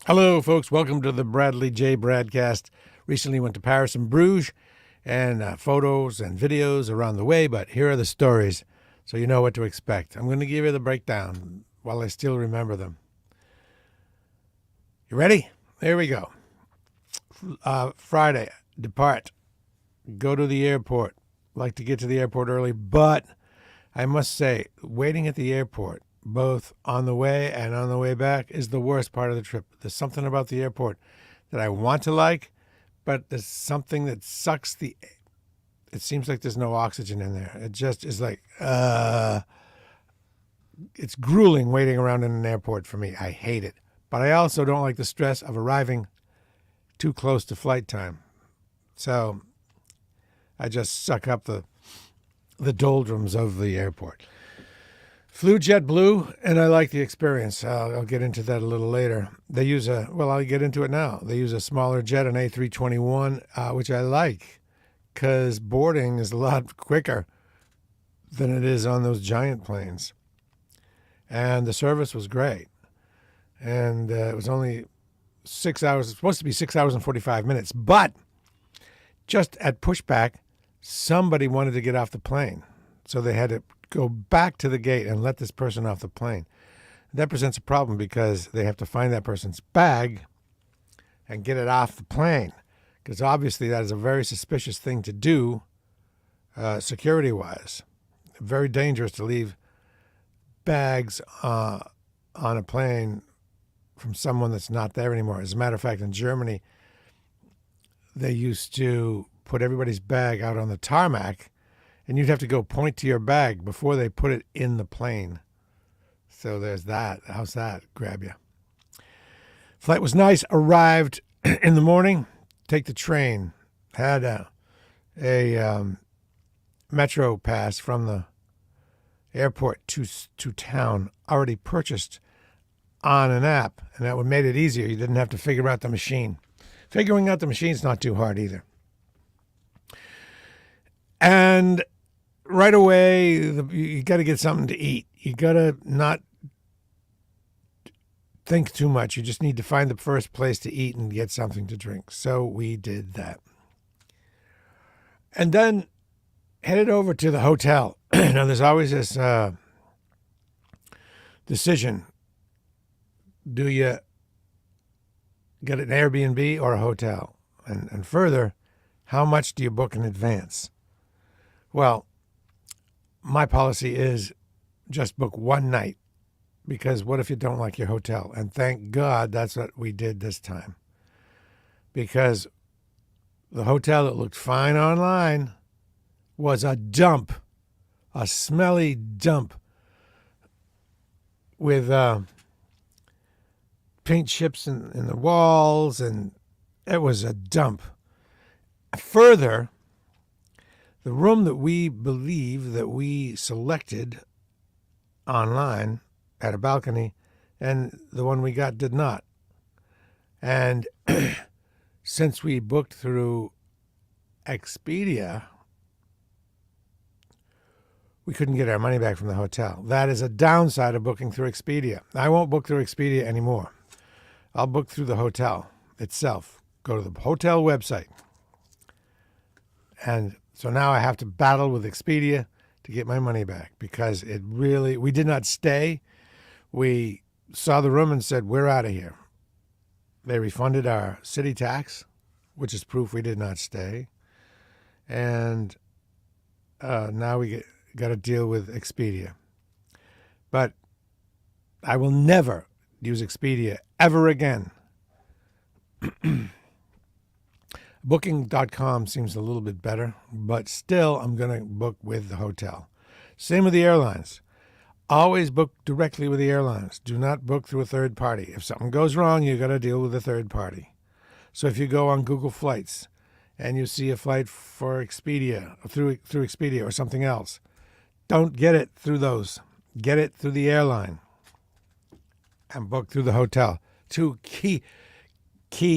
Hello, folks. Welcome to the Bradley J. Bradcast. Recently went to Paris and Bruges, and photos and videos around the way, but here are the stories so you know what to expect. I'm going to give you the breakdown while I still remember them. You ready? Here we go. Friday, depart. Go to the airport. Like to get to the airport early, but I must say, waiting at the airport, both on the way and on the way back, is the worst part of the trip. There's something about the airport that I want to like, but there's something that sucks it seems like there's no oxygen in there. It just is like, it's grueling waiting around in an airport for me. I hate it. But I also don't like the stress of arriving too close to flight time. So I just suck up the doldrums of the airport. Flew JetBlue, and I like the experience. I'll get into that a little later. I'll get into it now. They use a smaller jet, an A321, which I like because boarding is a lot quicker than it is on those giant planes. And the service was great. And it was only 6 hours. It's supposed to be 6 hours and 45 minutes. But just at pushback, somebody wanted to get off the plane. So they had to go back to the gate and let this person off the plane. That presents a problem because they have to find that person's bag and get it off the plane, because obviously that is a very suspicious thing to do security-wise. Very dangerous to leave bags on a plane from someone that's not there anymore. As a matter of fact, in Germany, they used to put everybody's bag out on the tarmac, and you'd have to go point to your bag before they put it in the plane. So there's that. How's that grab you? Flight was nice. Arrived in the morning. Take the train. Had a metro pass from the airport to town already purchased on an app, and that made it easier. You didn't have to figure out the machine. Figuring out the machine's not too hard either. And right away, you got to get something to eat. You got to not think too much. You just need to find the first place to eat and get something to drink. So we did that. And then headed over to the hotel. Now, there's always this decision. Do you get an Airbnb or a hotel? And further, how much do you book in advance? Well, my policy is just book one night, because what if you don't like your hotel? And thank God that's what we did this time, because the hotel that looked fine online was a dump, a smelly dump with paint chips in the walls, and it was a dump. Further, the room that we believe that we selected online had a balcony, and the one we got did not. And since we booked through Expedia, we couldn't get our money back from the hotel. That is a downside of booking through Expedia. I won't book through Expedia anymore. I'll book through the hotel itself. Go to the hotel website. And so now I have to battle with Expedia to get my money back, because we did not stay. We saw the room and said, we're out of here. They refunded our city tax, which is proof we did not stay. And now we got to deal with Expedia. But I will never use Expedia ever again. Booking.com seems a little bit better, but still I'm going to book with the hotel. Same with the airlines. Always book directly with the airlines. Do not book through a third party. If something goes wrong, you got to deal with a third party. So if you go on Google Flights and you see a flight for Expedia, through Expedia or something else, don't get it through those. Get it through the airline and book through the hotel. Two key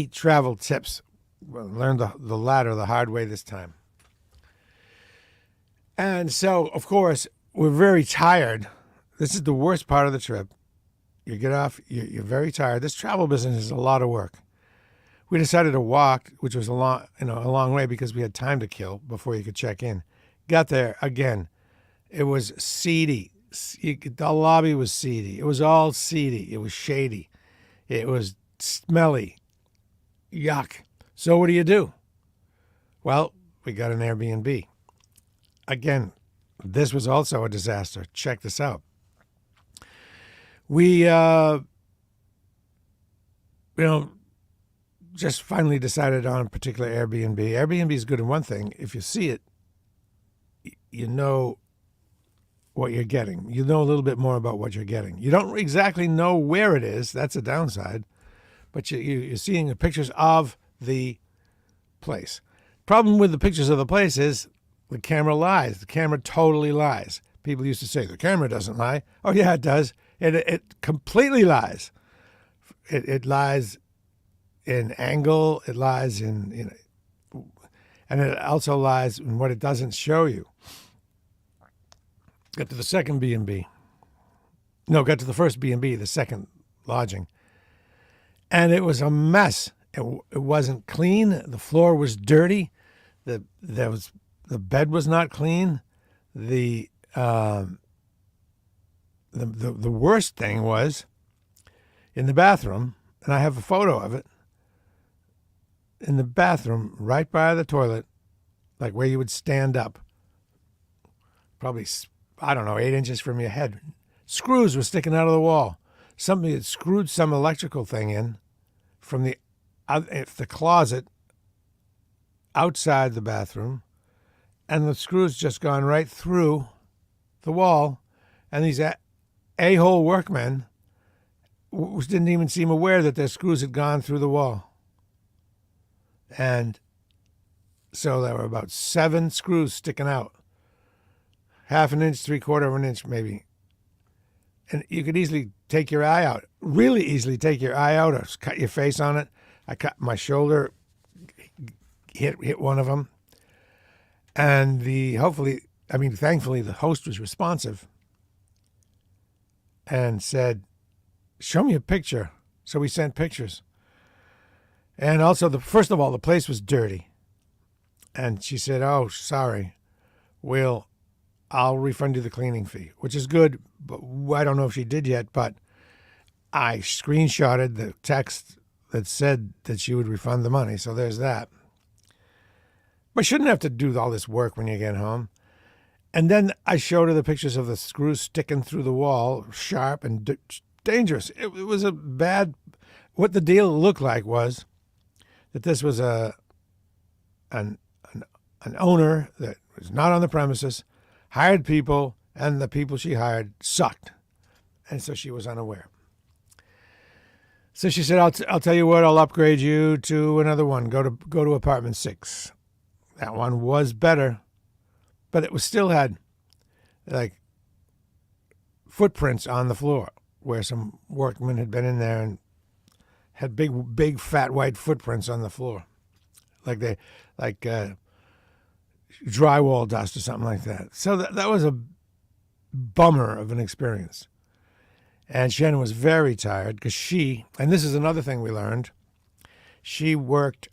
travel tips. Learned the latter the hard way this time. And so, of course, we're very tired. This is the worst part of the trip. You get off, you're very tired. This travel business is a lot of work. We decided to walk, which was a long way because we had time to kill before you could check in. Got there again. It was seedy. The lobby was seedy. It was all seedy. It was shady. It was smelly. Yuck. So what do? Well, we got an Airbnb. Again, this was also a disaster. Check this out. We, just finally decided on a particular Airbnb. Airbnb is good in one thing. If you see it, you know what you're getting. You know a little bit more about what you're getting. You don't exactly know where it is. That's a downside. But you're seeing the pictures of the place. Problem with the pictures of the place is the camera lies. The camera totally lies. People used to say, the camera doesn't lie. Oh, yeah, it does. It completely lies. It lies in angle. It lies in, and it also lies in what it doesn't show you. Got to the second B&B. No, got to the first B&B, the second lodging. And it was a mess. It wasn't clean. The floor was dirty. The bed was not clean. The worst thing was in the bathroom, and I have a photo of it. In the bathroom, right by the toilet, like where you would stand up, probably, 8 inches from your head, screws were sticking out of the wall. Somebody had screwed some electrical thing in from the closet outside the bathroom, and the screws just gone right through the wall, and these a-hole workmen didn't even seem aware that their screws had gone through the wall. And so there were about 7 screws sticking out, 1/2 an inch, 3/4 of an inch maybe. And you could easily take your eye out, really easily take your eye out or cut your face on it. I cut my shoulder, hit one of them. And thankfully the host was responsive and said, show me a picture. So we sent pictures. And also, first of all, the place was dirty. And she said, oh, sorry, I'll refund you the cleaning fee, which is good. But I don't know if she did yet, but I screenshotted the text that said that she would refund the money. So there's that. But shouldn't have to do all this work when you get home. And then I showed her the pictures of the screws sticking through the wall, sharp and dangerous. It was a bad. What the deal looked like was that this was an owner that was not on the premises, hired people, and the people she hired sucked. And so she was unaware. So she said, I'll tell you what, I'll upgrade you to another one. Go to apartment 6. That one was better, but it still had like footprints on the floor where some workmen had been in there and had big fat white footprints on the floor, like drywall dust or something like that. So that was a bummer of an experience. And Shannon was very tired because and this is another thing we learned, she worked,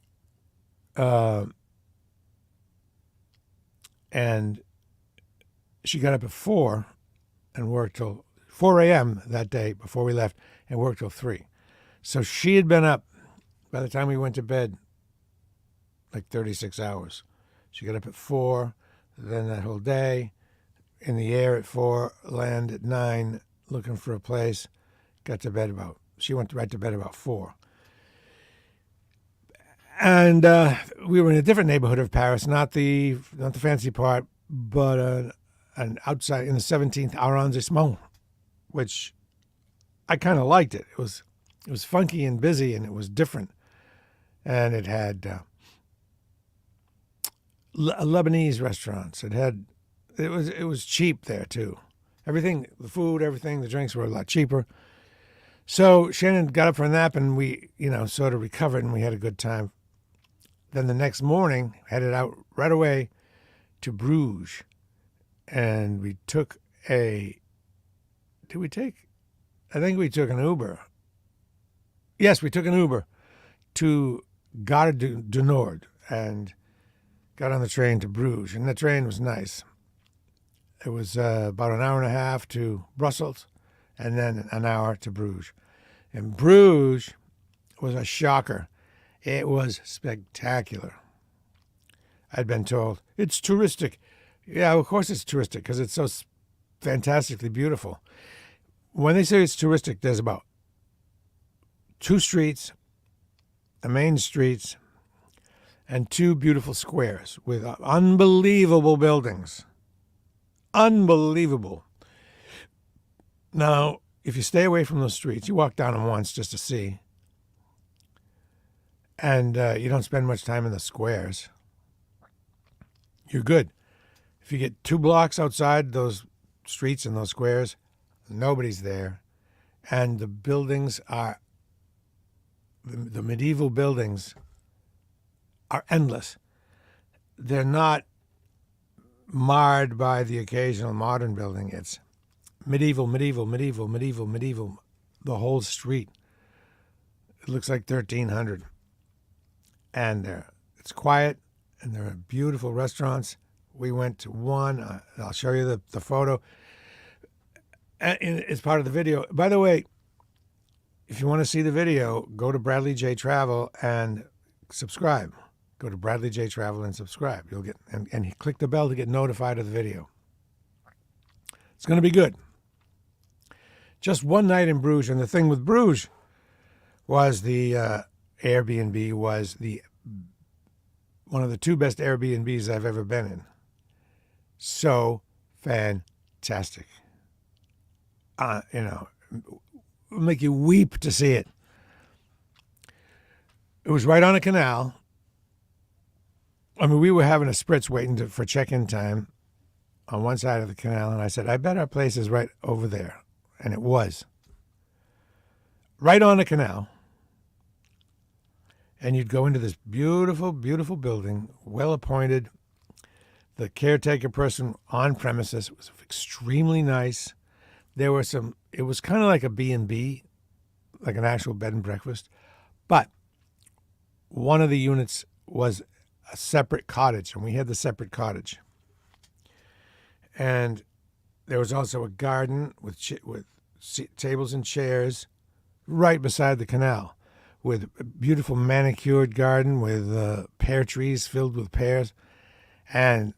and she got up at 4 and worked till 4 a.m. that day before we left and worked till 3. So she had been up by the time we went to bed like 36 hours. She got up at 4, then that whole day, in the air at 4, land at 9, looking for a place, she went right to bed about 4. And we were in a different neighborhood of Paris, not the fancy part, but an outside in the 17th arrondissement, which I kind of liked it. It was funky and busy, and it was different, and it had Lebanese restaurants. It was cheap there too. Everything, the food, everything, the drinks were a lot cheaper. So Shannon got up for a nap, and we, sort of recovered, and we had a good time. Then the next morning, headed out right away to Bruges, and we took I think we took an Uber. Yes, we took an Uber to Gare du Nord and got on the train to Bruges. And the train was nice. It was about an hour and a half to Brussels and then an hour to Bruges. And Bruges was a shocker. It was spectacular. I'd been told, it's touristic. Yeah, of course it's touristic because it's so fantastically beautiful. When they say it's touristic, there's about 2 streets, the main streets, and 2 beautiful squares with unbelievable buildings. Unbelievable. Now, if you stay away from those streets, you walk down them once just to see, and you don't spend much time in the squares, you're good. If you get 2 blocks outside those streets and those squares, nobody's there, and the buildings are, the medieval buildings are endless. They're not marred by the occasional modern building. It's medieval, the whole street. It looks like 1300. And it's quiet, and there are beautiful restaurants. We went to one. I'll show you the photo. And it's part of the video. By the way, if you want to see the video, go to Bradley J Travel and subscribe. Go to Bradley J Travel and subscribe. You'll get and click the bell to get notified of the video. It's going to be good. Just one night in Bruges, and the thing with Bruges was the Airbnb was one of the 2 best Airbnbs I've ever been in. So fantastic. It'll make you weep to see it. It was right on a canal. I mean, we were having a spritz waiting for check-in time on one side of the canal, and I said, I bet our place is right over there. And it was. Right on the canal. And you'd go into this beautiful, beautiful building, well appointed. The caretaker person on premises was extremely nice. There were it was kind of like a B&B, like an actual bed and breakfast. But one of the units was a separate cottage, and we had the separate cottage. And there was also a garden with tables and chairs right beside the canal, with a beautiful manicured garden with pear trees filled with pears. And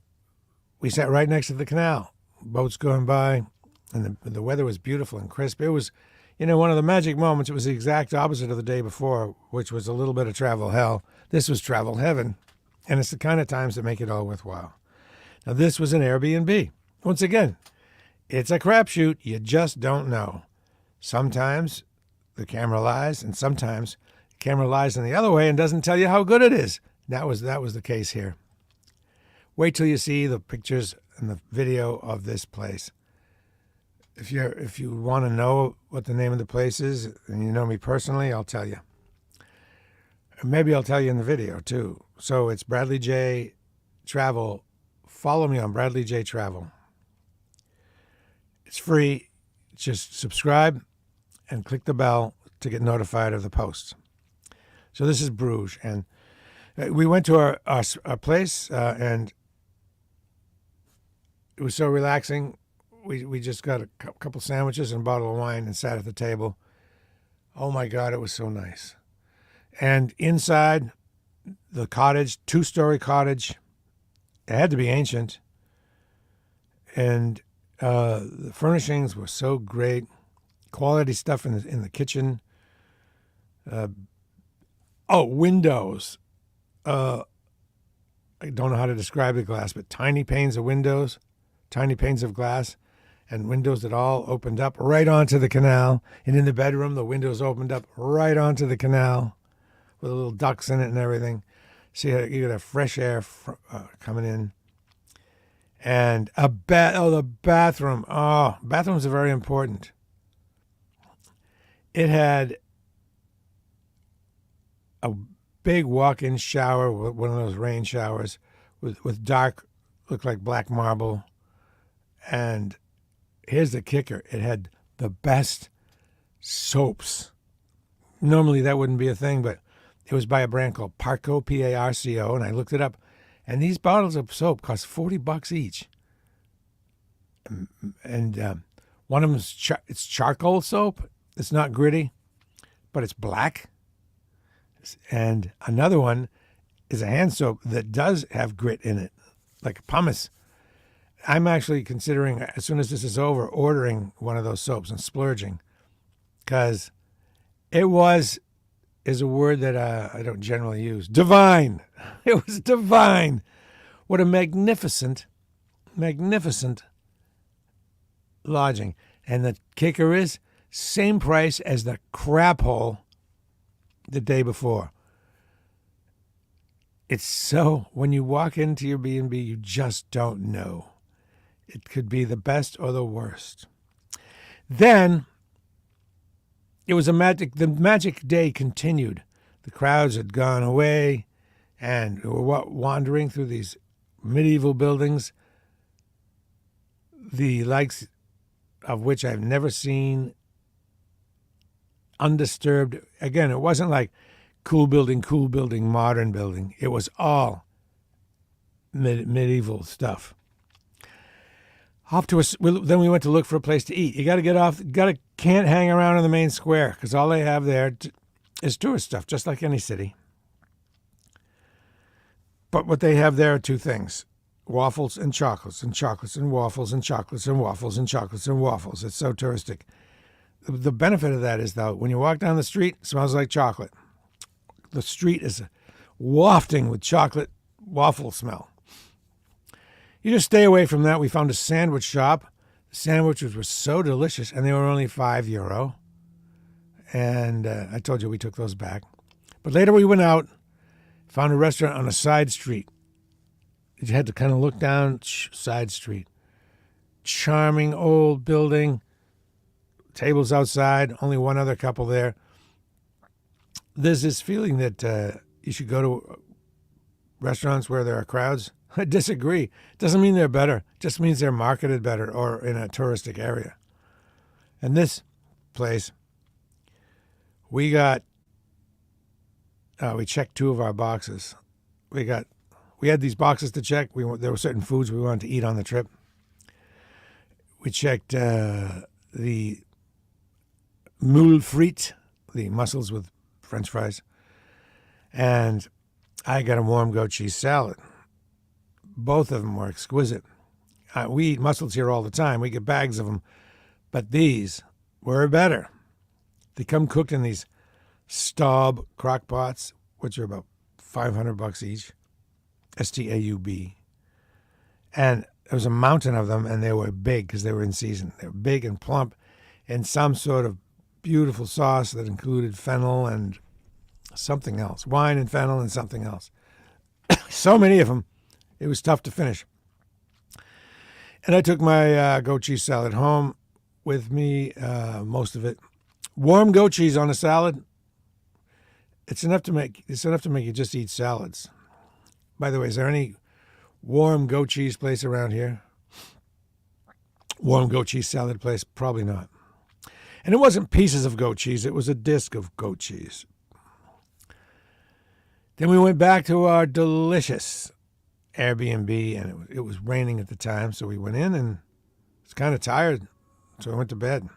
we sat right next to the canal, boats going by, and the weather was beautiful and crisp. It was, one of the magic moments. It was the exact opposite of the day before, which was a little bit of travel hell. This was travel heaven, and it's the kind of times that make it all worthwhile. Now, this was an Airbnb. Once again, it's a crapshoot. You just don't know. Sometimes the camera lies, and sometimes the camera lies in the other way and doesn't tell you how good it is. That was the case here. Wait till you see the pictures and the video of this place. If you want to know what the name of the place is, and you know me personally, I'll tell you. Maybe I'll tell you in the video too. So it's Bradley J Travel. Follow me on Bradley J Travel. It's free. Just subscribe and click the bell to get notified of the posts. So this is Bruges, and we went to our place, and it was so relaxing. We just got a couple sandwiches and a bottle of wine and sat at the table. Oh my God, it was so nice. And inside the cottage, 2-story cottage, it had to be ancient. And the furnishings were so great. Quality stuff in the kitchen. Windows. I don't know how to describe the glass, but tiny panes of glass, and windows that all opened up right onto the canal. And in the bedroom, the windows opened up right onto the canal with little ducts in it and everything. So you got a fresh air coming in. And the bathroom. Oh, bathrooms are very important. It had a big walk-in shower, one of those rain showers, with dark, looked like black marble. And here's the kicker. It had the best soaps. Normally that wouldn't be a thing, but it was by a brand called Parco, P-A-R-C-O, and I looked it up. And these bottles of soap cost $40 each. And one of them is it's charcoal soap. It's not gritty, but it's black. And another one is a hand soap that does have grit in it, like pumice. I'm actually considering, as soon as this is over, ordering one of those soaps and splurging, because is a word that I don't generally use. Divine. It was divine. What a magnificent lodging. And the kicker is, same price as the crap hole the day before. It's so, when you walk into your B&B, you just don't know. It could be the best or the worst. Then, the magic day continued. The crowds had gone away, and we were wandering through these medieval buildings, the likes of which I've never seen undisturbed. Again, it wasn't like cool building, modern building. It was all medieval stuff. Then we went to look for a place to eat. You got to get off. Can't hang around in the main square, because all they have there is tourist stuff, just like any city. But what they have there are two things: waffles and chocolates, and chocolates and waffles, and chocolates and waffles, and chocolates and waffles. It's so touristic. The benefit of that is, though, when you walk down the street, it smells like chocolate. The street is wafting with chocolate waffle smell. You just stay away from that. We found a sandwich shop. The sandwiches were so delicious, and they were only €5. And I told you we took those back. But later we went out, found a restaurant on a side street. You had to kind of look down, side street. Charming old building. Tables outside, only one other couple there. There's this feeling that you should go to restaurants where there are crowds. I disagree. It doesn't mean they're better. It just means they're marketed better or in a touristic area. And this place, we checked 2 of our boxes. We had these boxes to check. There were certain foods we wanted to eat on the trip. We checked the moule frite, the mussels with French fries, and I got a warm goat cheese salad. Both of them were exquisite. We eat mussels here all the time. We get bags of them, but these were better. They come cooked in these Staub crock pots, which are about $500 each, Staub. And there was a mountain of them, and they were big because they were in season. They were big and plump, in some sort of beautiful sauce that included fennel and something else, wine and fennel and something else. So many of them, it was tough to finish. And I took my goat cheese salad home with me, most of it. Warm goat cheese on a salad, it's enough to make you just eat salads. By the way, is there any warm goat cheese place around here? Warm goat cheese salad place? Probably not. And it wasn't pieces of goat cheese, it was a disc of goat cheese. Then we went back to our delicious Airbnb, and it was raining at the time, so we went in and was kind of tired, so I went to bed.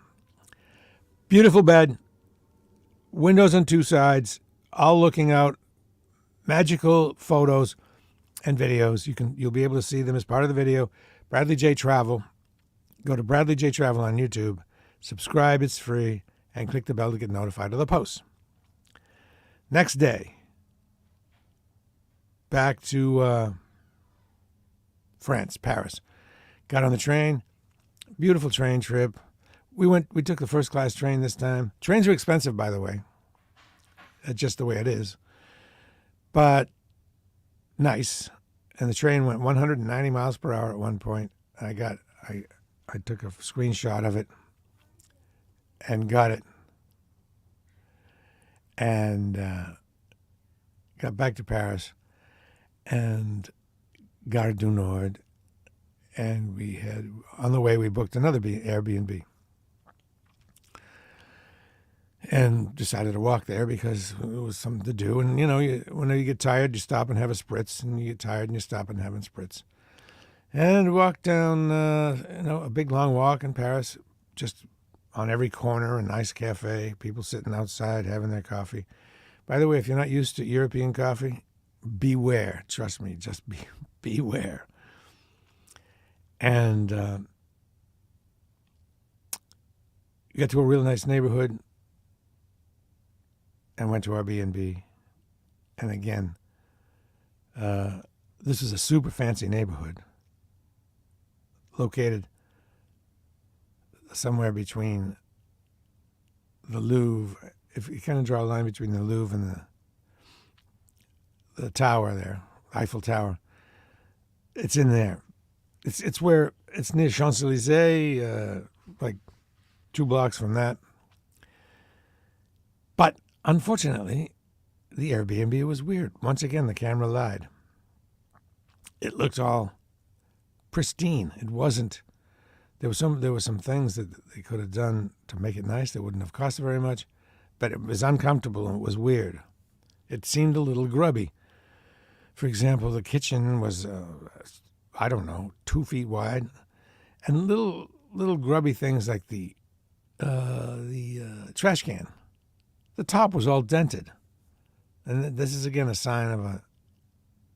Beautiful bed, windows on 2 sides, all looking out, magical photos and videos. You'll be able to see them as part of the video. Bradley J Travel. Go to Bradley J Travel on YouTube. Subscribe, it's free, and click the bell to get notified of the posts. Next day, back to France, Paris. Got on the train. Beautiful train trip. We took the first class train this time. Trains are expensive, by the way. That's just the way it is. But nice. And the train went 190 miles per hour at one point. I took a screenshot of it and got it. And got back to Paris and Gare du Nord. And on the way, we booked another Airbnb. and decided to walk there because it was something to do. And, whenever you get tired, you stop and have a spritz, and you get tired and you stop and have a spritz. And walk down, a big long walk in Paris, just on every corner, a nice cafe, people sitting outside having their coffee. By the way, if you're not used to European coffee, beware. Trust me, just beware. And you got to a real nice neighborhood and went to our B&B. And again, this is a super fancy neighborhood located somewhere between the Louvre. If you kind of draw a line between the Louvre and the tower there, Eiffel Tower, it's in there. It's where it's near Champs-Élysées, like 2 blocks from that. But unfortunately, the Airbnb was weird. Once again, the camera lied. It looked all pristine. It wasn't. There were some things that they could have done to make it nice that wouldn't have cost very much, but it was uncomfortable and it was weird. It seemed a little grubby. For example, the kitchen was, 2 feet wide, and little grubby things like the trash can. The top was all dented, and this is again a sign of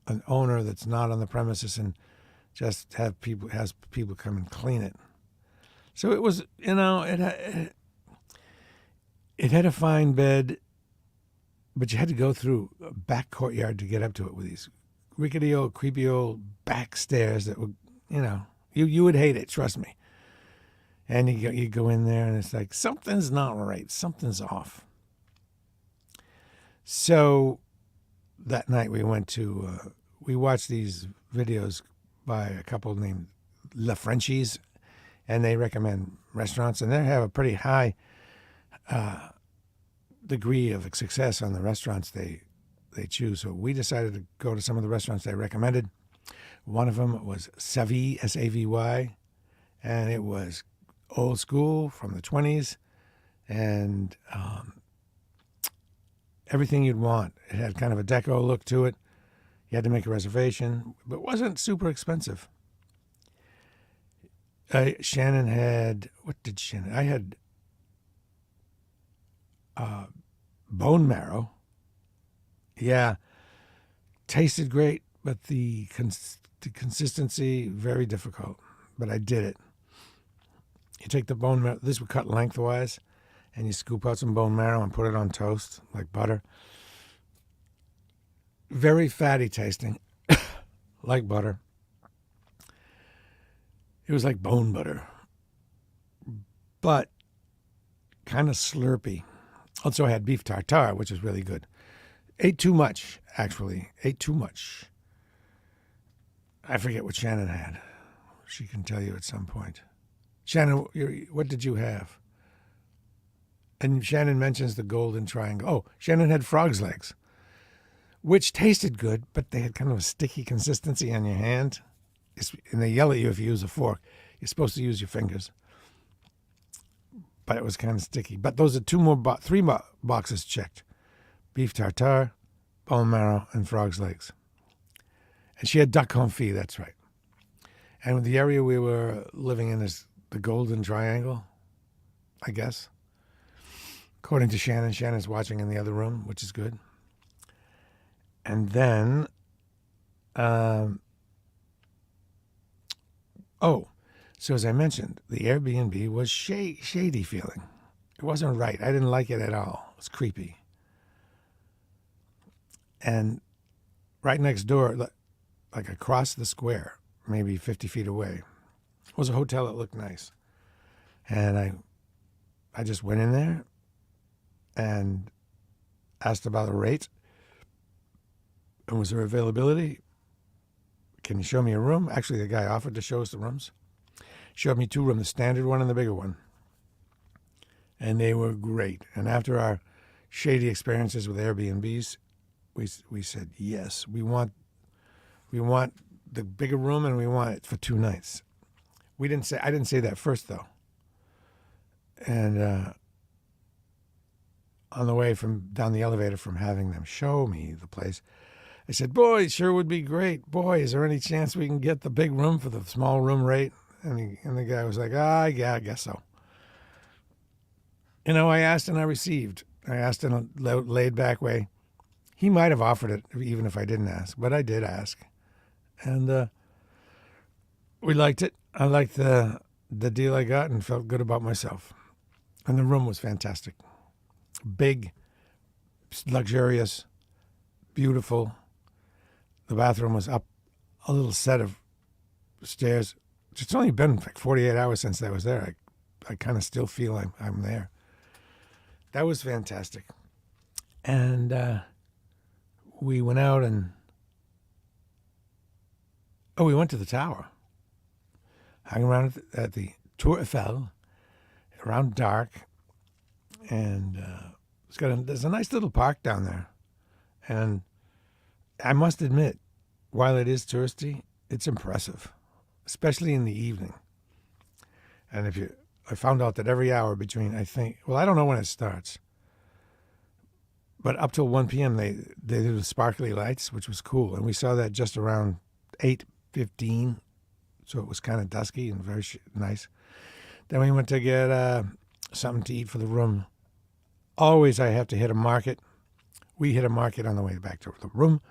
an owner that's not on the premises and just has people come and clean it. So it was, it had a fine bed, but you had to go through a back courtyard to get up to it with these rickety old, creepy old back stairs that would, you would hate it, trust me. And you go in there and it's like, something's not right, something's off. So that night we watched these videos by a couple named La Frenchies, and they recommend restaurants, and they have a pretty high degree of success on the restaurants they choose. So we decided to go to some of the restaurants they recommended. One of them was Savy, S-A-V-Y, and it was old school from the 20s, and everything you'd want. It had kind of a deco look to it. You had to make a reservation, but it wasn't super expensive. Shannon had, what did Shannon? I had bone marrow. Yeah, tasted great, but the consistency, very difficult. But I did it. You take the bone marrow, this would cut lengthwise, and you scoop out some bone marrow and put it on toast like butter. Very fatty tasting, like butter. It was like bone butter, but kind of slurpy. Also, I had beef tartare, which was really good. Ate too much, actually. Ate too much. I forget what Shannon had. She can tell you at some point. Shannon, what did you have? And Shannon mentions the golden triangle. Oh, Shannon had frog's legs, which tasted good, but they had kind of a sticky consistency on your hand. And they yell at you if you use a fork. You're supposed to use your fingers. But it was kind of sticky. But those are three boxes checked. Beef tartare, bone marrow, and frog's legs. And she had duck confit, that's right. And the area we were living in is the Golden Triangle, I guess. According to Shannon. Shannon's watching in the other room, which is good. And then, so as I mentioned, the Airbnb was shady feeling. It wasn't right. I didn't like it at all. It was creepy. And right next door, like across the square, maybe 50 feet away, was a hotel that looked nice. And I just went in there and asked about the rate. And was there availability? Can you show me a room? Actually, the guy offered to show us the rooms. Showed me 2 rooms, the standard one and the bigger one. And they were great. And after our shady experiences with Airbnbs, we said, yes, we want the bigger room and we want it for 2 nights. I didn't say that first though. And on the way from down the elevator from having them show me the place, I said, boy, it sure would be great. Boy, is there any chance we can get the big room for the small room rate? And the guy was like, yeah, I guess so. I asked and I received. I asked in a laid back way. He might have offered it even if I didn't ask, but I did ask. And we liked it. I liked the deal I got and felt good about myself. And the room was fantastic. Big, luxurious, beautiful. The bathroom was up a little set of stairs. It's only been like 48 hours since I was there. I kind of still feel I'm there. That was fantastic. And we went out and we went to the tower. Hung around at the Tour Eiffel around dark. And there's a nice little park down there. And I must admit, while it is touristy, it's impressive, especially in the evening. And I found out that every hour between, I don't know when it starts, but up till 1 p.m. they do the sparkly lights, which was cool. And we saw that just around 8:15, so it was kind of dusky and very nice. Then we went to get something to eat for the room. Always I have to hit a market. We hit a market on the way back to the room,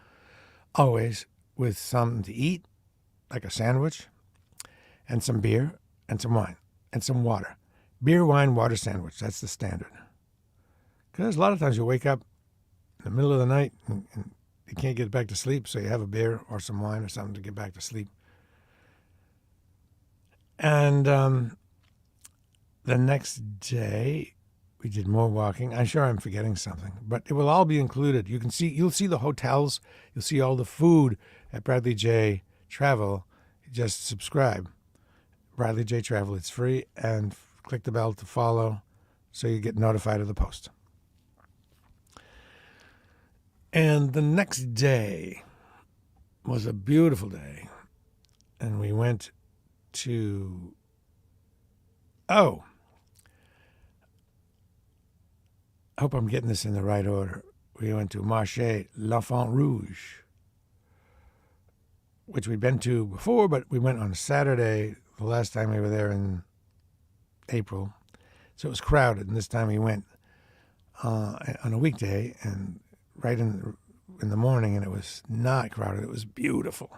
always with something to eat, like a sandwich, and some beer, and some wine, and some water. Beer, wine, water sandwich. That's the standard. Because a lot of times you wake up in the middle of the night and you can't get back to sleep, so you have a beer or some wine or something to get back to sleep. And the next day, we did more walking. I'm sure I'm forgetting something, but it will all be included. You'll see the hotels. You'll see all the food at Bradley J Travel. Just subscribe. Bradley J Travel. It's free, and click the bell to follow so you get notified of the post. And the next day was a beautiful day, and we went to I hope I'm getting this in the right order. We went to Marché L'Enfant Rouge, which we'd been to before, but we went on a Saturday the last time we were there in April. So it was crowded, and this time we went on a weekday and right in the morning, and it was not crowded. It was beautiful.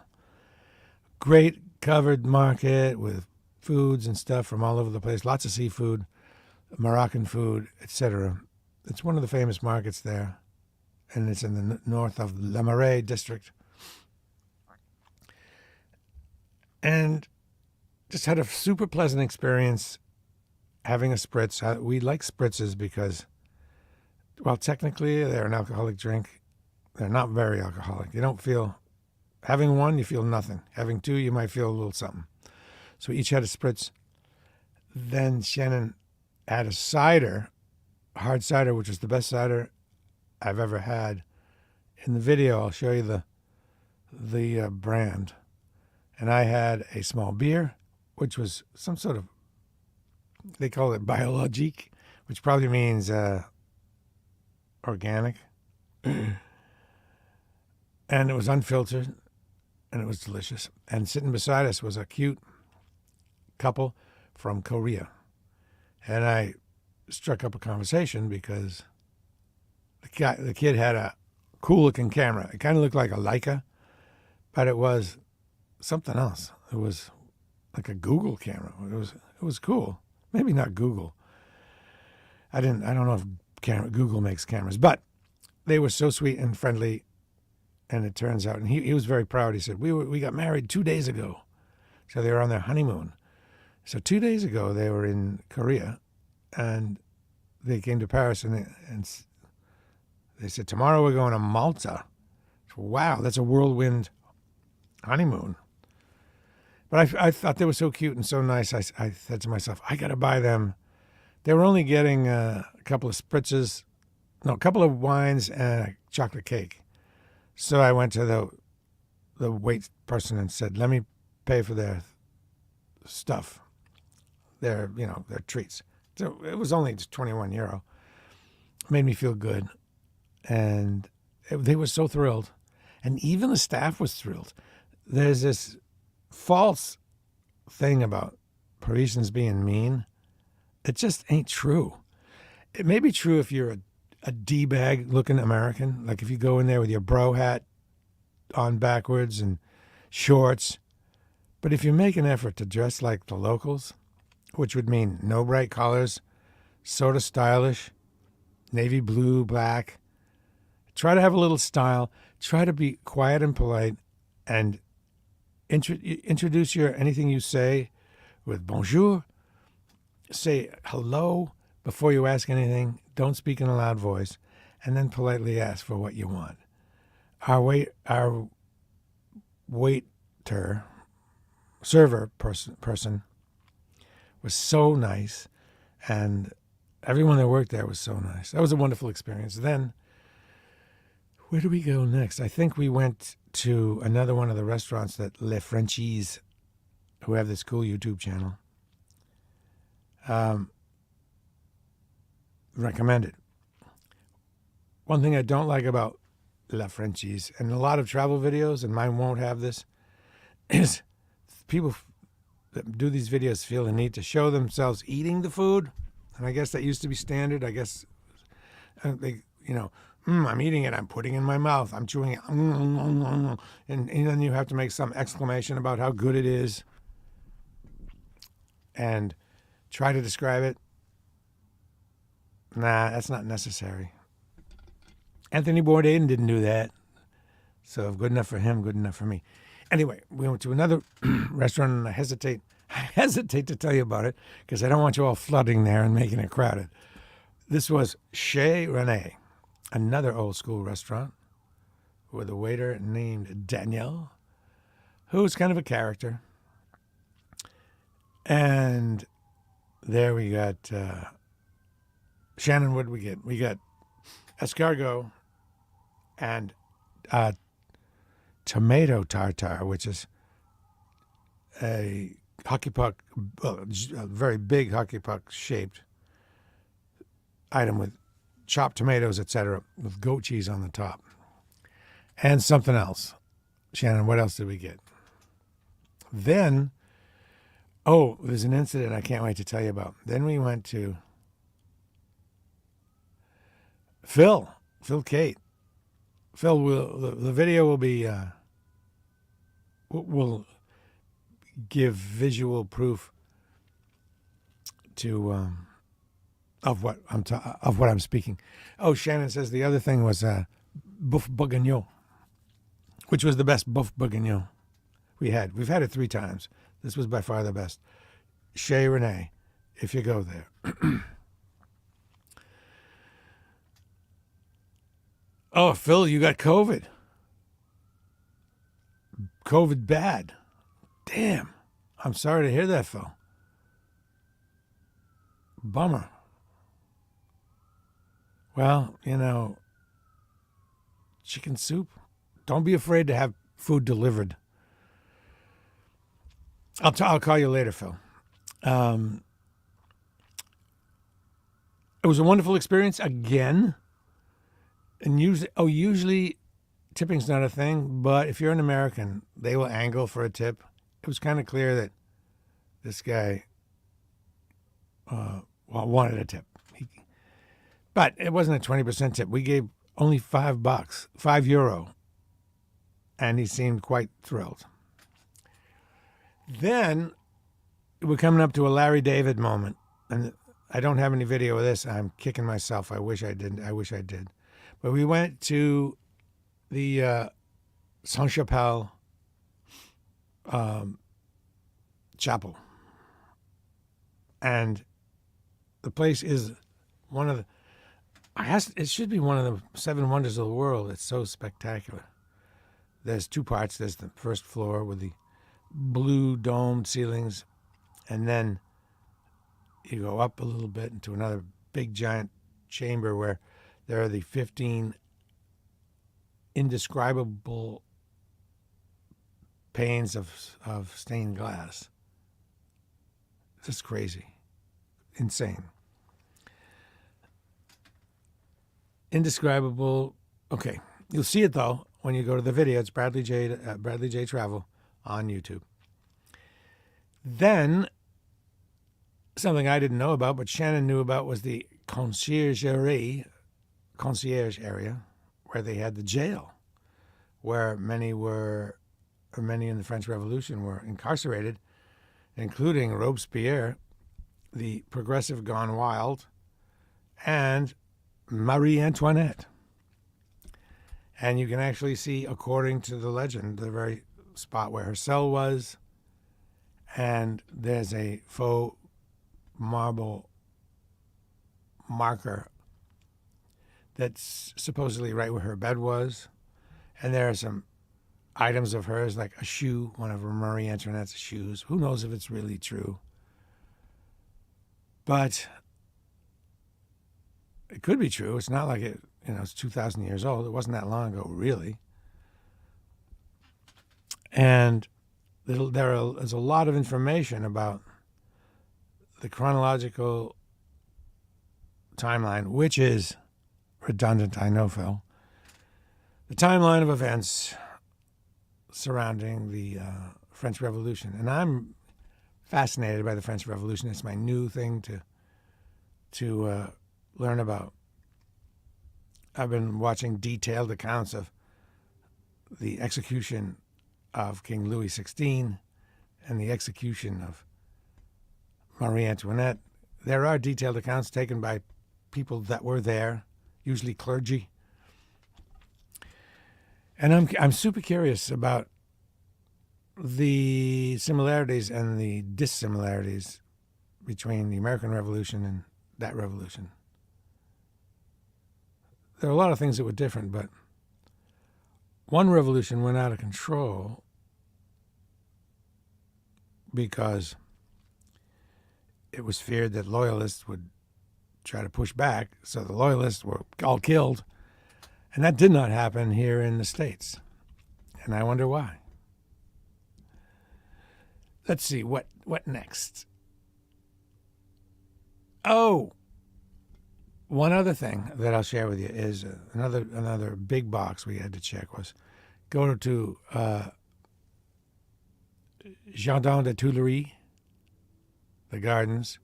Great covered market with foods and stuff from all over the place. Lots of seafood, Moroccan food, etc. It's one of the famous markets there, and it's in the north of Le Marais district. And just had a super pleasant experience having a spritz. We like spritzes because, well, technically they're an alcoholic drink. They're not very alcoholic. You don't feel, having one, you feel nothing. Having two, you might feel a little something. So we each had a spritz. Then Shannon had a cider, hard cider, which was the best cider I've ever had. In the video, I'll show you the brand. And I had a small beer, which was some sort of, they call it biologique, which probably means organic. And it was unfiltered, and it was delicious. And sitting beside us was a cute couple from Korea. And I struck up a conversation because the kid had a cool-looking camera. It kind of looked like a Leica, but it was something else. It was like a Google camera. It was cool. Maybe not Google. I don't know if Google makes cameras, but they were so sweet and friendly. And it turns out, and he was very proud. He said, we got married 2 days ago. So they were on their honeymoon. So 2 days ago, they were in Korea, and they came to Paris, and they said, tomorrow we're going to Malta. Wow, that's a whirlwind honeymoon. But I thought they were so cute and so nice. I said to myself, I got to buy them. They were only getting a couple of wines and a chocolate cake. So I went to the wait person and said, let me pay for their stuff, their treats. So it was only just €21. made me feel good. And they were so thrilled. And even the staff was thrilled. There's this false thing about Parisians being mean. It just ain't true. It may be true if you're a D-bag looking American, like if you go in there with your bro hat on backwards and shorts. But if you make an effort to dress like the locals, which would mean no bright colors, sort of stylish, navy blue, black, try to have a little style, try to be quiet and polite, and introduce anything you say with bonjour. Say hello before you ask anything. Don't speak in a loud voice, and then politely ask for what you want. Our server person was so nice, and everyone that worked there was so nice. That was a wonderful experience. Then, where do we go next? I think we went to another one of the restaurants that Les Frenchies, who have this cool YouTube channel, recommended. One thing I don't like about La Frenchies, and a lot of travel videos, and mine won't have this, is people that do these videos feel the need to show themselves eating the food. And I guess that used to be standard. I guess they, I'm eating it, I'm putting it in my mouth, I'm chewing it, and then you have to make some exclamation about how good it is and try to describe it. Nah, that's not necessary. Anthony Bourdain didn't do that. So good enough for him, good enough for me. Anyway, we went to another restaurant, and I hesitate to tell you about it because I don't want you all flooding there and making it crowded. This was Chez René, another old school restaurant with a waiter named Daniel, who's kind of a character. And there we got Shannon. What did we get? We got escargot and tomato tartare, which is a hockey puck, a very big hockey puck shaped item with chopped tomatoes, etc., with goat cheese on the top, and something else. Shannon, what else did we get? Then, there's an incident I can't wait to tell you about. Then we went to Phil Kate. Phil the video will be will give visual proof to of what I'm speaking. Oh, Shannon says the other thing was boeuf bourguignon, which was the best boeuf bourguignon we had. We've had it 3 times. This was by far the best. Chez René, if you go there. Oh, Phil, you got COVID. COVID bad. Damn. I'm sorry to hear that, Phil. Bummer. Well, chicken soup. Don't be afraid to have food delivered. I'll call you later, Phil. It was a wonderful experience again. And usually tipping's not a thing, but if you're an American, they will angle for a tip. It was kind of clear that this guy wanted a tip. But it wasn't a 20% tip. We gave only $5, €5, and he seemed quite thrilled. Then we're coming up to a Larry David moment, and I don't have any video of this. I'm kicking myself. I wish I didn't. I wish I did. But we went to the Saint-Chapelle chapel, and the place is one of the. It should be one of the 7 wonders of the world. It's so spectacular. There's 2 parts. There's the first floor with the blue domed ceilings, and then you go up a little bit into another big giant chamber where there are the 15 indescribable panes of stained glass. Just crazy. Insane. indescribable. Okay, you'll see it though when you go to the video. It's Bradley J Travel on YouTube. Then something I didn't know about, but Shannon knew about, was the concierge area where they had the jail, where many in the French Revolution were incarcerated, including Robespierre, the progressive gone wild, and Marie Antoinette. And you can actually see, according to the legend, the very spot where her cell was, and there's a faux marble marker that's supposedly right where her bed was. And there are some items of hers, like a shoe, one of Marie Antoinette's shoes. Who knows if it's really true? But it could be true. It's not like it's 2,000 years old. It wasn't that long ago, really. And there's a lot of information about the chronological timeline, which is redundant, I know, Phil. The timeline of events surrounding the French Revolution. And I'm fascinated by the French Revolution. It's my new thing to learn about. I've been watching detailed accounts of the execution of King Louis XVI and the execution of Marie Antoinette. There are detailed accounts taken by people that were there, usually clergy. And I'm super curious about the similarities and the dissimilarities between the American Revolution and that revolution. There are a lot of things that were different, but one revolution went out of control because it was feared that loyalists would try to push back, so the loyalists were all killed. And that did not happen here in the States. And I wonder why. Let's see, what next? Oh, one other thing that I'll share with you is another big box we had to check was go to Jardin des Tuileries, the gardens,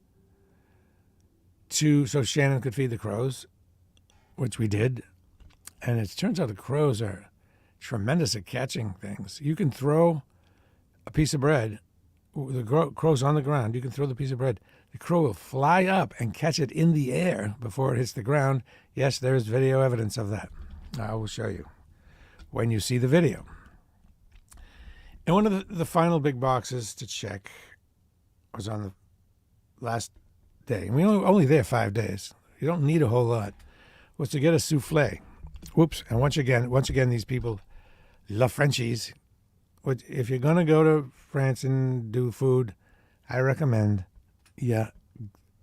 so Shannon could feed the crows, which we did. And it turns out the crows are tremendous at catching things. You can throw a piece of bread, the crow's on the ground, you can throw the piece of bread. The crow will fly up and catch it in the air before it hits the ground. Yes, there is video evidence of that. I will show you when you see the video. And one of the final big boxes to check was on the last day. And we were only there 5 days. You don't need a whole lot. Was to get a souffle. Whoops. And once again, these people, La Frenchies, if you're going to go to France and do food, I recommend you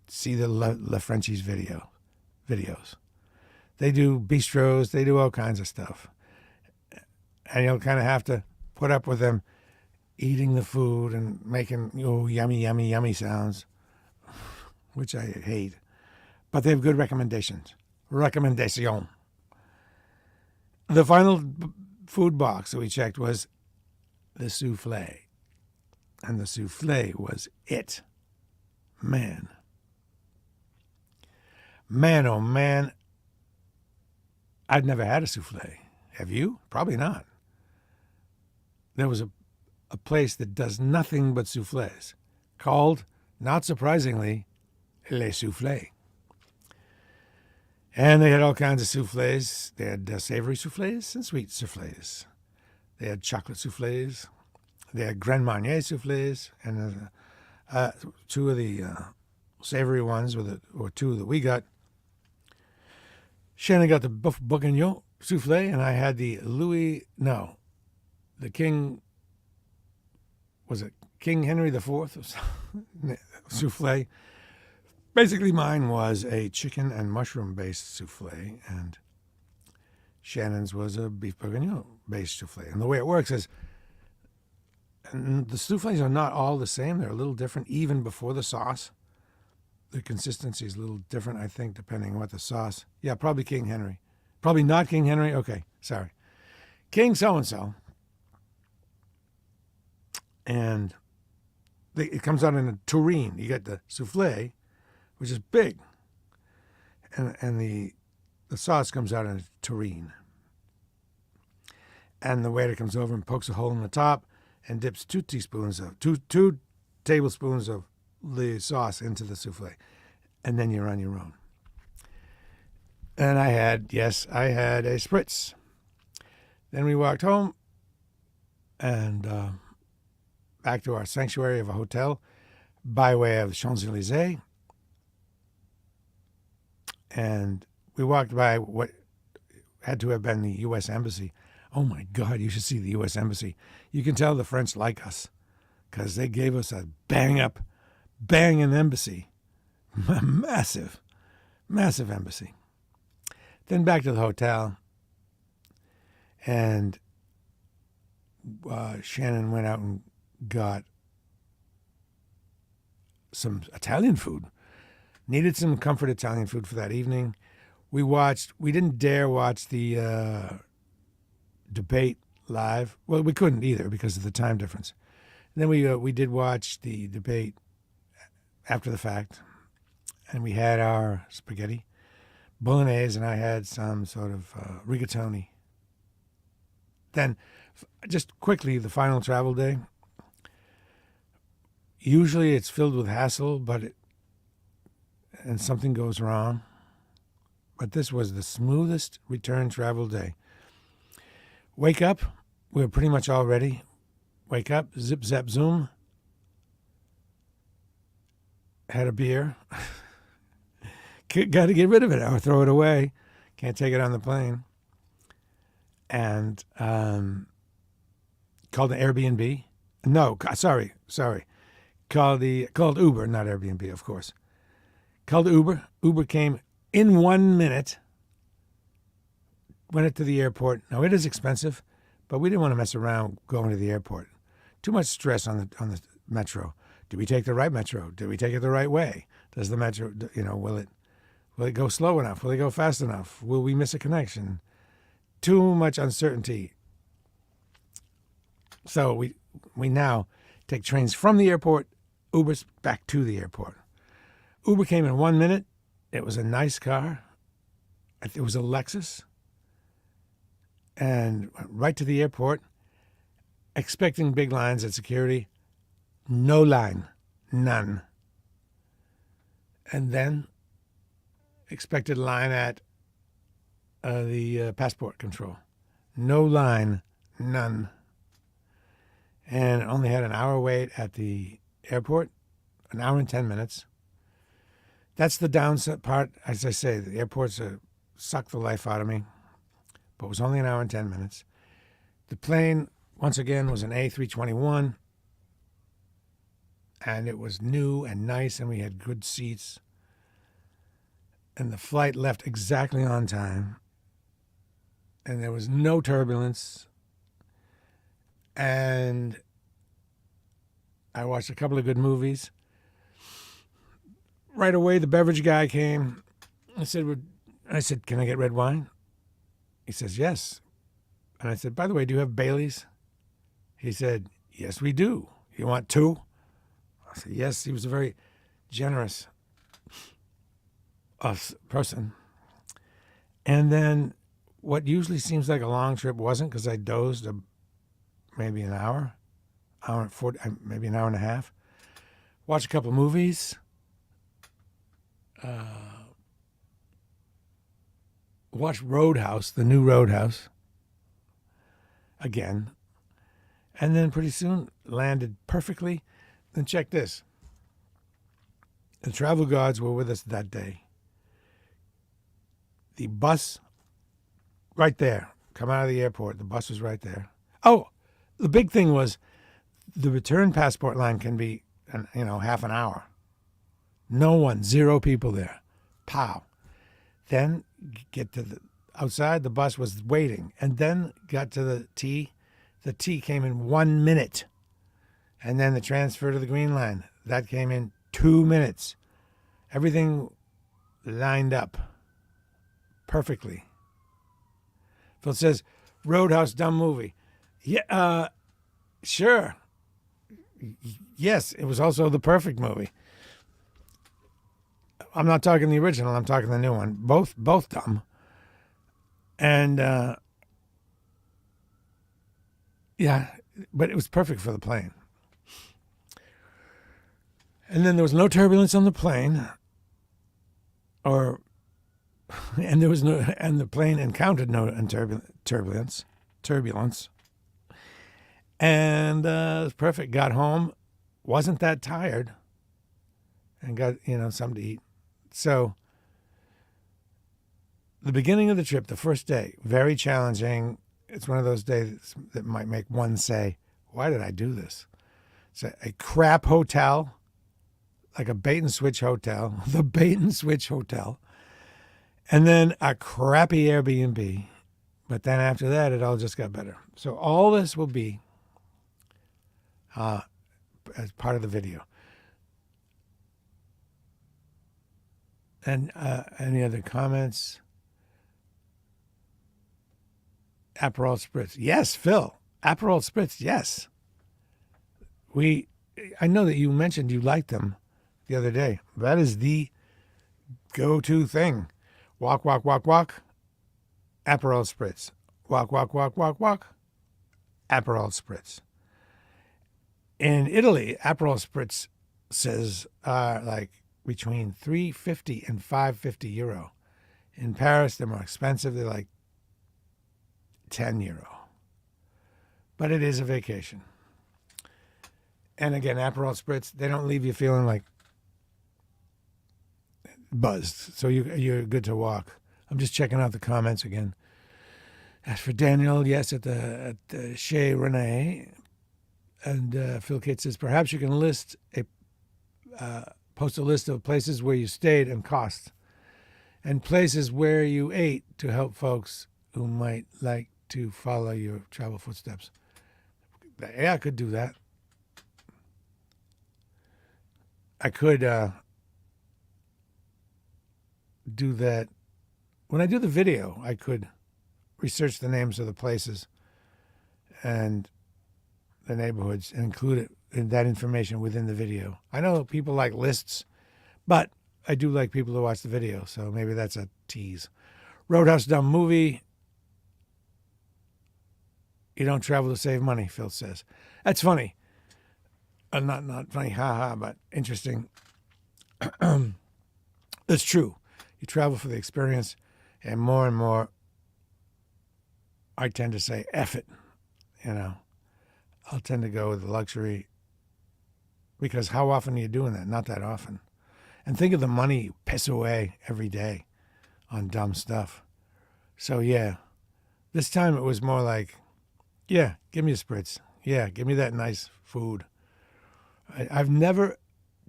see the La Frenchies videos. They do bistros, they do all kinds of stuff. And you'll kind of have to put up with them eating the food and making yummy, yummy, yummy sounds, which I hate. But they have good recommendations. Recommendation. The final food box that we checked was the souffle. And the souffle was it. Man, oh man. I'd never had a souffle. Have you? Probably not. There was a place that does nothing but souffles called, not surprisingly, Les Soufflés. And they had all kinds of souffles. They had savory souffles and sweet souffles. They had chocolate souffles. They had Grand Marnier souffles. And two of the savory ones, or two that we got. Shannon got the Boeuf Bourguignon souffle, and I had the King, was it King Henry IV souffle? Basically, mine was a chicken and mushroom-based souffle, and Shannon's was a beef bourguignon-based souffle. And the way it works is, and the souffles are not all the same. They're a little different even before the sauce. The consistency is a little different, I think, depending on what the sauce. Yeah, probably King Henry. Probably not King Henry. Okay, sorry. King so-and-so. And it comes out in a tureen. You get the souffle, which is big. And the sauce comes out in a tureen. And the waiter comes over and pokes a hole in the top and dips two tablespoons of the sauce into the souffle. And then you're on your own. And I had a spritz. Then we walked home and back to our sanctuary of a hotel by way of Champs-Élysées. And we walked by what had to have been the U.S. Embassy. Oh, my God, you should see the U.S. Embassy. You can tell the French like us because they gave us a banging embassy. Massive embassy. Then back to the hotel, and Shannon went out and got some Italian food. Needed some comfort Italian food for that evening. We didn't dare watch the debate live. Well, we couldn't either because of the time difference. And then we did watch the debate after the fact, and we had our spaghetti bolognese, and I had some sort of rigatoni. Then, just quickly, the final travel day. Usually it's filled with hassle, and something goes wrong. But this was the smoothest return travel day. Wake up, we were pretty much all ready. Wake up, zip, zap, zoom. Had a beer. Got to get rid of it or throw it away. Can't take it on the plane. And called an Airbnb. No, sorry. Called Uber, not Airbnb, of course. Called Uber. Uber came in 1 minute. Went it to the airport. Now, it is expensive, but we didn't want to mess around going to the airport. Too much stress on the metro. Do we take the right metro? Do we take it the right way? Does the metro, will it go slow enough? Will it go fast enough? Will we miss a connection? Too much uncertainty. So we now take trains from the airport, Ubers back to the airport. Uber came in 1 minute. It was a nice car. It was a Lexus. And went right to the airport, expecting big lines at security. No line. None. And then expected line at the passport control. No line. None. And only had an hour wait at the airport. An hour and 10 minutes. That's the downside part. As I say, the airports suck the life out of me. But it was only an hour and 10 minutes. The plane, once again, was an A321. And it was new and nice, and we had good seats. And the flight left exactly on time. And there was no turbulence. And I watched a couple of good movies. Right away, the beverage guy came. I said, can I get red wine? He says, yes. And I said, by the way, do you have Baileys? He said, yes, we do. You want two? I said, yes. He was a very generous person. And then what usually seems like a long trip wasn't, because I dozed maybe an hour and 40, maybe an hour and a half. Watched a couple movies. Watched Roadhouse, the new Roadhouse, again. And then pretty soon landed perfectly. Then check this. The travel guards were with us that day. The bus, right there. Come out of the airport. The bus was right there. Oh, the big thing was the return passport line can be, half an hour. No one, 0 people there. Pow. Then get to the outside, the bus was waiting. And then got to the T. The T came in 1 minute. And then the transfer to the Green Line, that came in 2 minutes. Everything lined up perfectly. Phil says, Roadhouse, dumb movie. Yeah, sure. Yes, it was also the perfect movie. I'm not talking the original. I'm talking the new one. Both dumb. And yeah, but it was perfect for the plane. And then there was no turbulence on the plane, and the plane encountered no turbulence, and it was perfect. Got home, wasn't that tired, and got something to eat. So the beginning of the trip, the first day, very challenging. It's one of those days that might make one say, "Why did I do this?" It's a crap hotel. Like a bait and switch hotel, the bait and switch hotel, and then a crappy Airbnb. But then after that, it all just got better. So all this will be as part of the video. And any other comments? Aperol Spritz. Yes, Phil. Aperol Spritz, yes. I know that you mentioned you liked them the other day. That is the go-to thing. Walk, walk, walk, walk. Aperol Spritz. Walk, walk, walk, walk, walk. Aperol Spritz. In Italy, Aperol Spritz says like between €3.50 and €5.50. In Paris, they're more expensive. They're like €10. But it is a vacation. And again, Aperol Spritz, they don't leave you feeling like buzzed. So you're good to walk. I'm just checking out the comments again. As for Daniel, yes, at the Chez Rene. And Phil Kate says, perhaps you can post a list of places where you stayed and cost, and places where you ate to help folks who might like to follow your travel footsteps. Yeah, I could do that. I could do that. When I do the video, I could research the names of the places and the neighborhoods and include it in that information within the video. I know people like lists, but I do like people to watch the video, so maybe that's a tease. Roadhouse dumb movie. You don't travel to save money, Phil says. That's funny. Not funny, haha, but interesting. It's true. You travel for the experience, and more, I tend to say, F it. I'll tend to go with the luxury, because how often are you doing that? Not that often. And think of the money you piss away every day on dumb stuff. So yeah, this time it was more like, yeah, give me a spritz. Yeah, give me that nice food. I've never,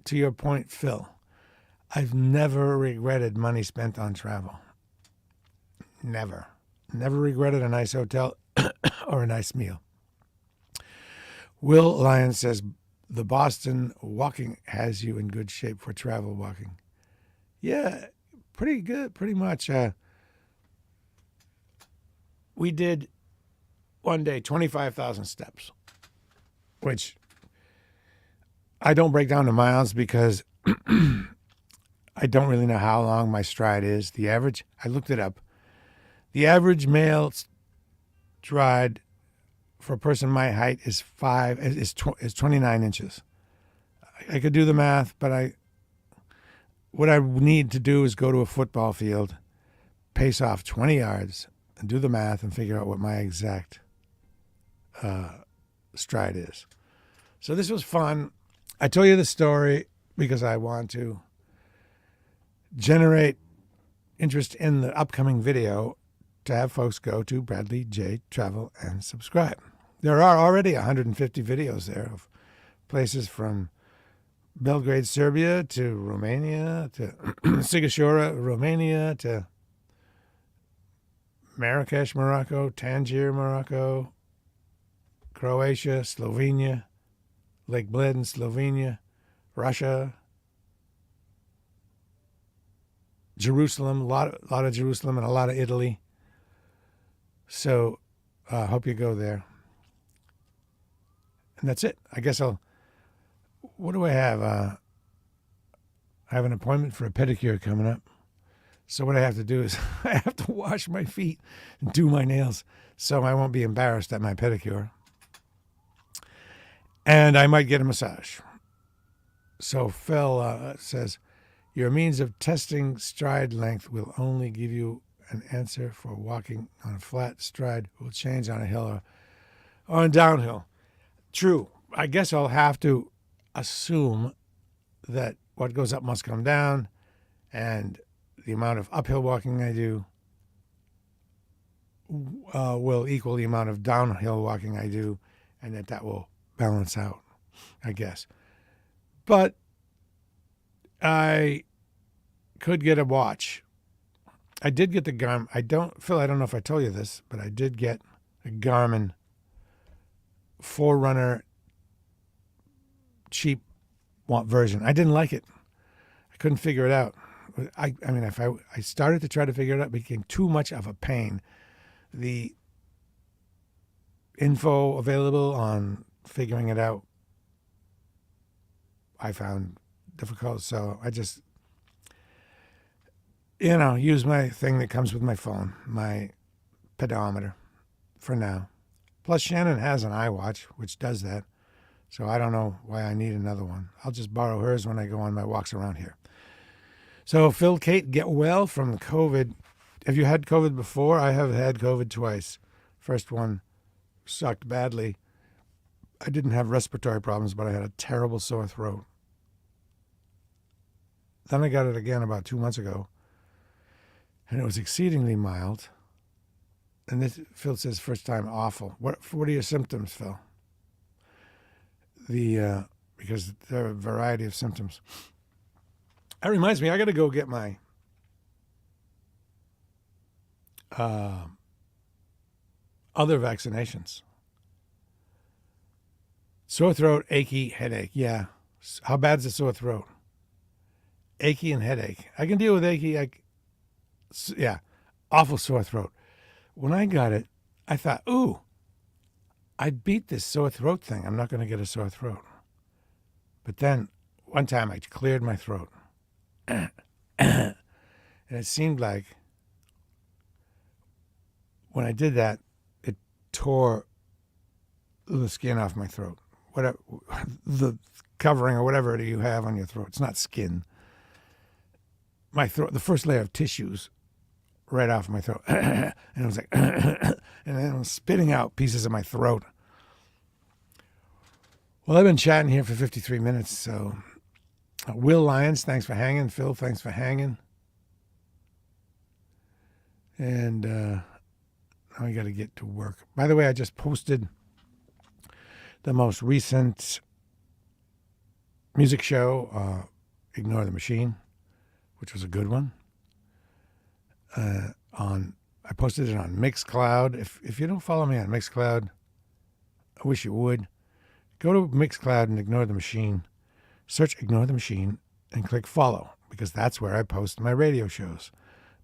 to your point, Phil, I've never regretted money spent on travel. Never. Never regretted a nice hotel or a nice meal. Will Lyons says, the Boston walking has you in good shape for travel walking. Yeah, pretty good, pretty much. We did one day 25,000 steps, which I don't break down to miles because I don't really know how long my stride is. The average, I looked it up. The average male stride for a person my height is 29 inches. I could do the math, but what I need to do is go to a football field, pace off 20 yards, and do the math and figure out what my exact stride is. So this was fun. I tell you the story because I want to generate interest in the upcoming video to have folks go to Bradley J. Travel and subscribe. There are already 150 videos there of places from Belgrade, Serbia, to Romania, to Sighisoara, Romania, to Marrakesh, Morocco, Tangier, Morocco, Croatia, Slovenia, Lake Bled in Slovenia, Russia, Jerusalem, a lot of Jerusalem, and a lot of Italy. So hope you go there. And that's it. I guess what do I have? I have an appointment for a pedicure coming up. So what I have to do is I have to wash my feet and do my nails so I won't be embarrassed at my pedicure. And I might get a massage. So Phil says, your means of testing stride length will only give you an answer for walking on a flat stride will change on a hill or on downhill. True. I guess I'll have to assume that what goes up must come down, and the amount of uphill walking I do will equal the amount of downhill walking I do, and that will balance out, I guess. But I could get a watch. I did get the Garmin. Phil, I don't know if I told you this, but I did get a Garmin Forerunner cheap version. I didn't like it. I couldn't figure it out. I mean, if I started to try to figure it out, it became too much of a pain. The info available on figuring it out, I found difficult. So I just, use my thing that comes with my phone, my pedometer, for now. Plus, Shannon has an iWatch, which does that. So I don't know why I need another one. I'll just borrow hers when I go on my walks around here. So Phil, Kate, get well from COVID. Have you had COVID before? I have had COVID twice. First one sucked badly. I didn't have respiratory problems, but I had a terrible sore throat. Then I got it again about 2 months ago, and it was exceedingly mild. And this, Phil says, first time awful. What are your symptoms, Phil? Because there are a variety of symptoms. That reminds me, I got to go get my other vaccinations. Sore throat, achy, headache. Yeah. How bad's the sore throat? Achy and headache. I can deal with achy. Yeah. Awful sore throat. When I got it, I thought, ooh, I beat this sore throat thing. I'm not going to get a sore throat. But then one time I cleared my throat. And it seemed like when I did that, it tore the skin off my throat. Whatever, the covering or whatever you have on your throat. It's not skin. My throat, the first layer of tissues right off my throat. And it was like, and then I was spitting out pieces of my throat. Well, I've been chatting here for 53 minutes, so Will Lyons, thanks for hanging. Phil, thanks for hanging. And now I got to get to work. By the way, I just posted the most recent music show, Ignore the Machine, which was a good one. I posted it on Mixcloud. If you don't follow me on Mixcloud, I wish you would. Go to Mixcloud and Ignore the Machine. Search Ignore the Machine and click follow, because that's where I post my radio shows.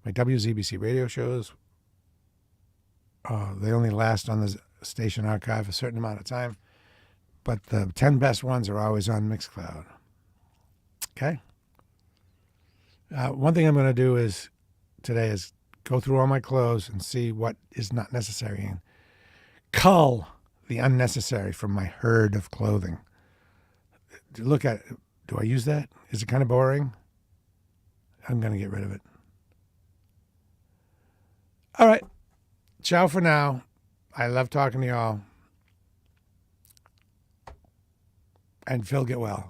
My WZBC radio shows, they only last on the station archive a certain amount of time, but the 10 best ones are always on Mixcloud. Okay? One thing I'm going to do today is go through all my clothes and see what is not necessary and cull the unnecessary from my herd of clothing. Look at it. Do I use that? Is it kind of boring? I'm going to get rid of it. All right. Ciao for now. I love talking to y'all. And Phil, get well.